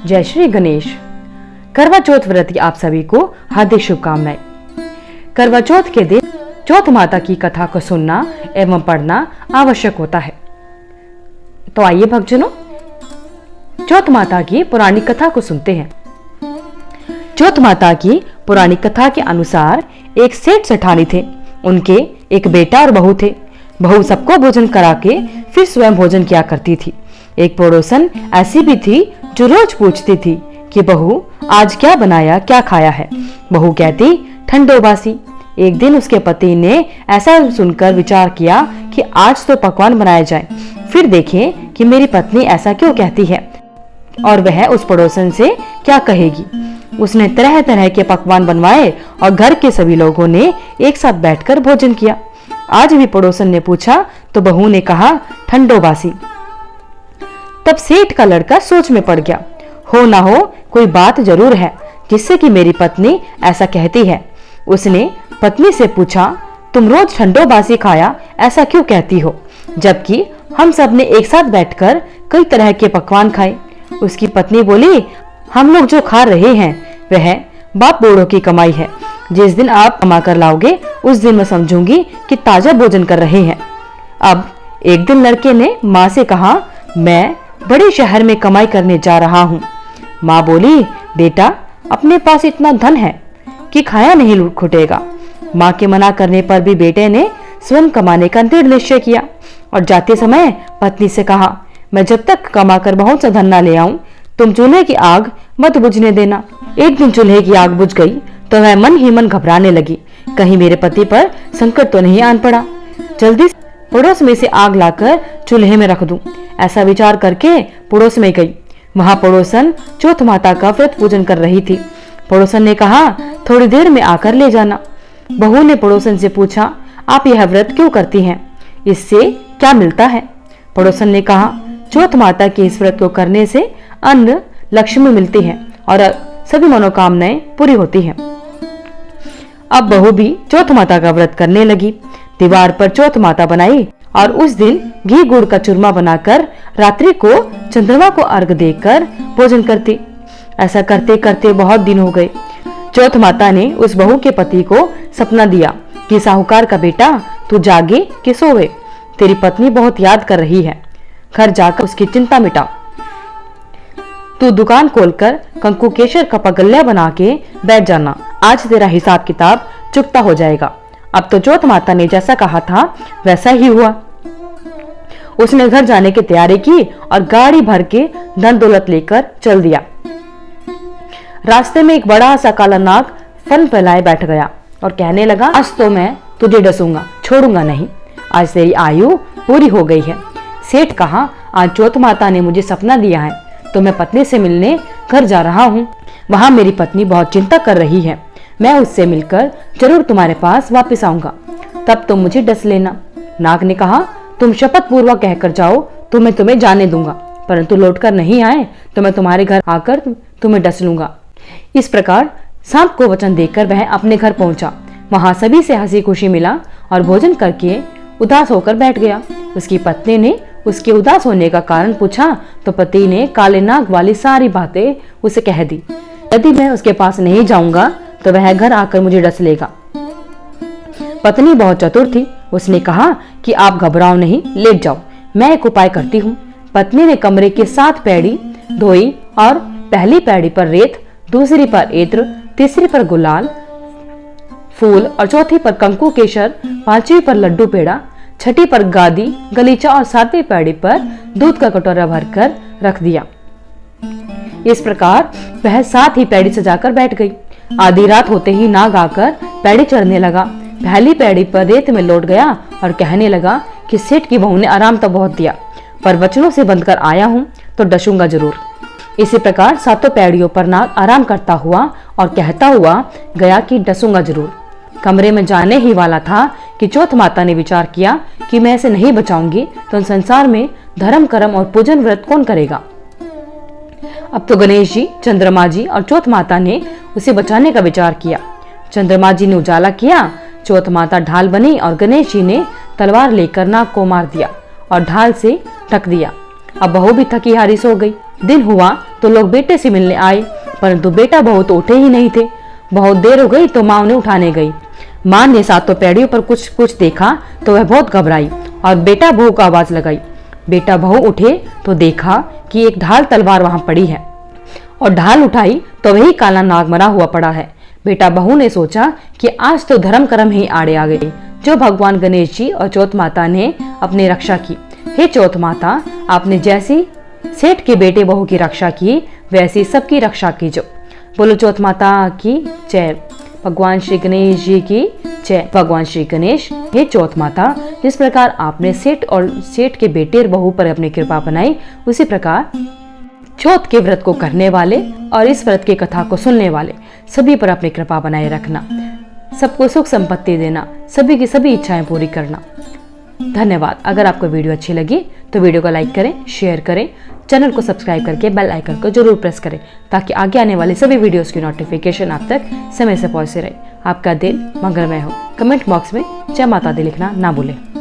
जय श्री गणेश। करवा चौथ व्रत की आप सभी को हार्दिक शुभकामनाएं। करवा चौथ के दिन चौथ माता की कथा को सुनना एवं पढ़ना आवश्यक होता है। तो आइए भक्तजनों, चौथ माता की पौराणिक कथा को सुनते हैं। चौथ माता की पौराणिक कथा के अनुसार एक सेठ सेठानी थे। उनके एक बेटा और बहू थे। बहू सबको भोजन करा के फिर स्वयं भोजन किया करती थी। एक पड़ोसन ऐसी भी थी जो रोज पूछती थी कि बहू आज क्या बनाया, क्या खाया है। बहू कहती ठंडो बासी। एक दिन उसके पति ने ऐसा सुनकर विचार किया कि आज तो पकवान बनाया जाए, फिर देखें कि मेरी पत्नी ऐसा क्यों कहती है और वह उस पड़ोसन से क्या कहेगी। उसने तरह तरह के पकवान बनवाए और घर के सभी लोगों ने एक साथ बैठकर भोजन किया। आज भी पड़ोसन ने पूछा तो बहू ने कहा ठंडो बासी। तब सेठ का लड़का सोच में पड़ गया। हो ना हो कोई बात जरूर है जिससे कि मेरी पत्नी ऐसा कहती है। उसने पत्नी से पूछा तुम रोज ठंडो बासी खाया ऐसा क्यों कहती हो, जबकि हम सब ने एक साथ बैठकर कई तरह के पकवान खाए। उसकी पत्नी बोली हम लोग जो खा रहे हैं वह बाप बूढ़ों की कमाई है। जिस दिन आप कमा कर लाओगे उस दिन मैं समझूंगी कि ताजा भोजन कर रहे हैं। अब एक दिन लड़के ने माँ से कहा मैं बड़े शहर में कमाई करने जा रहा हूँ। माँ बोली बेटा अपने पास इतना धन है कि खाया नहीं खुटेगा। माँ के मना करने पर भी बेटे ने स्वयं कमाने का दृढ़ निश्चय किया और जाते समय पत्नी से कहा मैं जब तक कमा कर बहुत सा धन न ले आऊं तुम चूल्हे की आग मत बुझने देना। एक दिन चूल्हे की आग बुझ गई तो वह मन ही मन घबराने लगी, कहीं मेरे पति पर संकट तो नहीं आन पड़ा। जल्दी पड़ोस में से आग लाकर चूल्हे में रख दूं, ऐसा विचार करके पड़ोस में गई। वहां पड़ोसन चौथ माता का व्रत पूजन कर रही थी। पड़ोसन ने कहा थोड़ी देर में आकर ले जाना। बहू ने पड़ोसन से पूछा आप यह व्रत क्यों करती हैं, इससे क्या मिलता है। पड़ोसन ने कहा चौथ माता के इस व्रत को करने से अन्न लक्ष्मी मिलती है और सभी मनोकामनाएं पूरी होती हैं। अब बहू भी चौथ माता का व्रत करने लगी। दीवार पर चौथ माता बनाई और उस दिन घी गुड़ का चूरमा बनाकर रात्रि को चंद्रमा को अर्घ देकर भोजन करती। ऐसा करते करते बहुत दिन हो गए। चौथ माता ने उस बहू के पति को सपना दिया कि साहूकार का बेटा तू जागे कि सोवे, तेरी पत्नी बहुत याद कर रही है, घर जाकर उसकी चिंता मिटा। तू दुकान खोलकर कंकु केशर का पगल्या बना के बैठ जाना, आज तेरा हिसाब किताब चुकता हो जाएगा। अब तो चौथ माता ने जैसा कहा था वैसा ही हुआ। उसने घर जाने की तैयारी की और गाड़ी भर के धन दौलत लेकर चल दिया। रास्ते में एक बड़ा सा काला नाग फन फैलाए बैठ गया और कहने लगा आज तो मैं तुझे डसूंगा, छोड़ूंगा नहीं, आज तेरी आयु पूरी हो गई है। सेठ कहा आज चौथ माता ने मुझे सपना दिया है तो मैं पत्नी से मिलने घर जा रहा हूँ। वहां मेरी पत्नी बहुत चिंता कर रही है, मैं उससे मिलकर जरूर तुम्हारे पास वापस आऊंगा, तब तुम मुझे डस लेना। नाग ने कहा तुम शपथ पूर्वक कहकर जाओ तो मैं तुम्हें जाने दूंगा, परंतु लौटकर नहीं आए तो मैं तुम्हारे घर आकर तुम्हें डस लूंगा। इस प्रकार सांप को वचन देकर वह अपने घर पहुंचा। वहां सभी से हंसी खुशी मिला और भोजन करके उदास होकर बैठ गया। उसकी पत्नी ने उसके उदास होने का कारण पूछा तो पति ने काले नाग वाली सारी बातें उसे कह दी। यदि मैं उसके पास नहीं जाऊंगा तो वह घर आकर मुझे डस लेगा। पत्नी बहुत चतुर थी, उसने कहा कि आप घबराओ नहीं, लेट जाओ, मैं एक उपाय करती हूँ। पत्नी ने कमरे के 7 पैड़ी धोई और पहली पैड़ी पर रेत, दूसरी पर इत्र, तीसरी पर गुलाल फूल और चौथी पर कंकु केशर, 5वीं पर लड्डू पेड़ा, 6ठी पर गादी गलीचा और 7वीं पैड़ी पर दूध का कटोरा भरकर रख दिया। इस प्रकार वह 7 ही पैड़ी सजाकर बैठ गई। आधी रात होते ही नाग आकर पैड़ी चढ़ने लगा। पहली पैड़ी पर रेत में लौट गया और कहने लगा कि सेठ की बहू ने आराम तो बहुत दिया, पर वचनों से बंधकर आया हूँ तो डसूंगा जरूर। इसी प्रकार 7 पैड़ियों पर नाग आराम करता हुआ और कहता हुआ गया कि डसूंगा जरूर। कमरे में जाने ही वाला था कि चौथ माता ने विचार किया कि मैं इसे नहीं बचाऊंगी तो संसार में धर्म कर्म और पूजन व्रत कौन करेगा। अब तो गणेश जी, चंद्रमा जी और चौथ माता ने उसे बचाने का विचार किया। चंद्रमा जी ने उजाला किया, चौथ माता ढाल बनी और गणेश जी ने तलवार लेकर नाग को मार दिया और ढाल से ढक दिया। अब बहू भी थकी हारी सो गई। दिन हुआ तो लोग बेटे से मिलने आए, परंतु बेटा बहू तो उठे ही नहीं थे। बहुत देर हो गई तो माँ उन्हें उठाने गई। माँ ने सातों पैड़ियों पर कुछ कुछ देखा तो वह बहुत घबराई और बेटा बहू को आवाज लगाई। बेटा बहू उठे तो देखा कि एक ढाल तलवार वहां पड़ी है और ढाल उठाई तो वही काला नाग मरा हुआ पड़ा है। बेटा बहू ने सोचा कि आज तो धर्म कर्म ही आड़े आ गए, जो भगवान गणेश जी और चौथ माता ने अपनी रक्षा की। हे चौथ माता, आपने जैसी सेठ के बेटे बहू की रक्षा की वैसी सबकी रक्षा कीजो। बोलो चौथ माता की जय। भगवान श्री गणेश जी की जय। भगवान श्री गणेश, हे चौथ माता, जिस प्रकार आपने सेठ के बेटे और बहू पर अपनी कृपा बनाई, उसी प्रकार चौथ के व्रत को करने वाले और इस व्रत की कथा को सुनने वाले सभी पर अपनी कृपा बनाए रखना, सबको सुख संपत्ति देना, सभी की सभी इच्छाएं पूरी करना। धन्यवाद। अगर आपको वीडियो अच्छी लगी तो वीडियो को लाइक करें, शेयर करें, चैनल को सब्सक्राइब करके बेल आइकन को जरूर प्रेस करें ताकि आगे आने वाले सभी वीडियोस की नोटिफिकेशन आप तक समय से पहुंचती रहे। आपका दिन मंगलमय हो। कमेंट बॉक्स में जय माता दी लिखना ना भूलें।